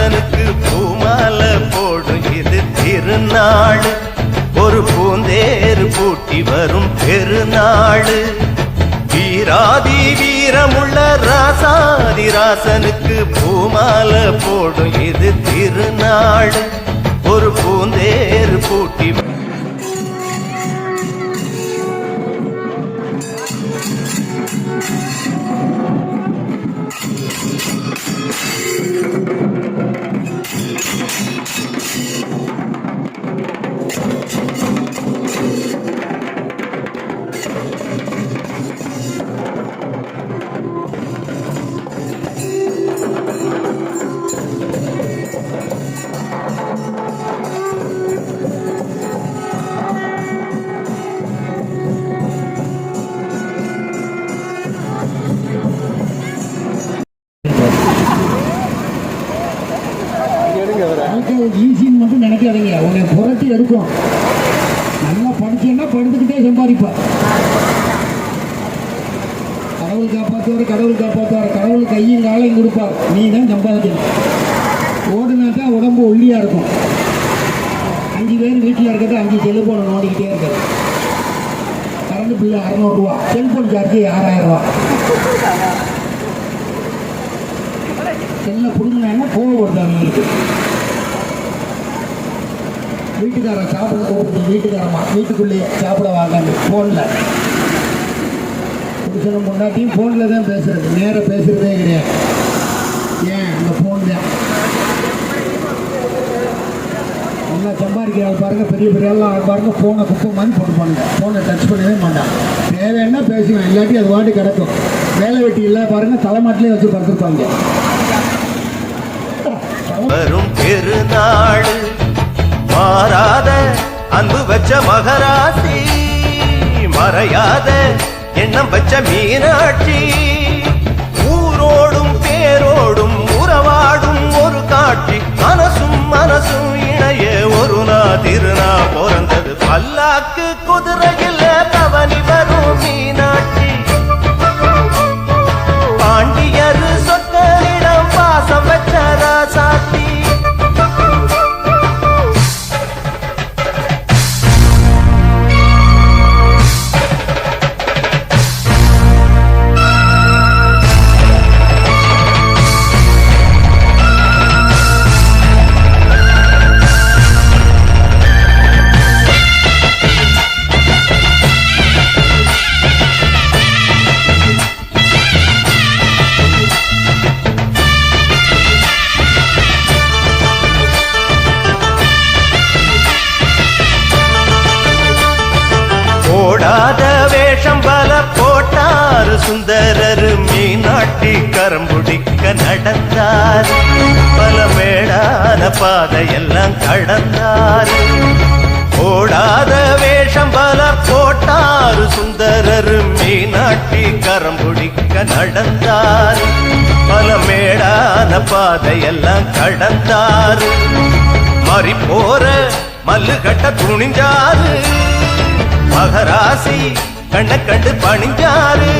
ராசனுக்கு பூமால போடும் இது திருநாள். ஒரு பூந்தேறு பூட்டி வரும் பெருநாள். வீராதி வீரமுள்ள ராசாதி ராசனுக்கு பூமால போடும் இது திருநாள். ஒரு பூந்தேறு பூட்டி ஈஸின்னு மட்டும் நினைக்காதீங்க. உன்னை புரட்டி எடுக்கும். நல்லா படிச்சேன்னா படுத்துக்கிட்டே சம்பாதிப்பா. கடவுள் காப்பாற்றுவார், கடவுள் காப்பாற்றுவார். கடவுள் கையும் காலையும் கொடுப்பார். நீ தான் சம்பாதிக்கணும். ஓடுனாக்கா உடம்பு ஒல்லியாக இருக்கும். 5 பேர் வீட்டில் இருக்கிறது 5 செல்போனை நோண்டிக்கிட்டே இருக்காது. கரண்ட் பில்லு 600 ரூபா, செல்போன் சார்ஜ் 6000 ரூபா. செல்லை பிடுங்கினா கோவம் வருது அவங்களுக்கு. வீட்டுக்காரன் சாப்பிட கூப்பிட்டு வீட்டுக்காரமா வீட்டுக்குள்ளேயே சாப்பிட வாங்க ஃபோனில். புருஷனும் பொண்டாட்டியும் ஃபோனில் தான் பேசுறது, நேராக பேசுகிறதே கிடையாது. ஏன் அந்த ஃபோன் தான் நல்லா சம்பாதிக்கிறாள் பாருங்கள். பெரிய பெரிய எல்லாம் பாருங்கள் ஃபோனை குப்பை மாதிரி போட்டுப்பாங்க. ஃபோனை டச் பண்ணவே மாட்டான். தேவைன்னா பேசுவேன், இல்லாட்டி அது வாட்டி கிடக்கும். வேலை வெட்டி இல்லை பாருங்கள், தலைமாட்டிலே வச்சு படுத்துருப்பாங்க. வரும் பெருநாள் மாறாத அன்பு வச்ச மகராசி, மறையாத எண்ணம் வச்ச மீனாட்சி. ஊரோடும் பேரோடும் உறவாடும் ஒரு காட்சி. மனசும் மனசும் இணைய ஒரு திருநா பிறந்தது. பல்லாக்கு குதிரையில் பவனி வரும் மீனாட்சி. பாண்டியர் சொற்களிடம் பாசம் வச்ச ராசாத்தி. ஓடாத வேஷம் பல போட்டார் சுந்தரர். மீனாட்டி கரம்புடிக்க நடந்தார். பல மேடான பாதையெல்லாம் கடந்தார். ஓடாத வேஷம் பல போட்டார் சுந்தரர். மீனாட்டி கரம்புடிக்க நடந்தார். பல மேடான பாதையெல்லாம் கடந்தார். மறி போற மல்லு கட்ட துணிஞ்சாரு. மகராசி கண்ண கண்டு பணிஞ்சாரு.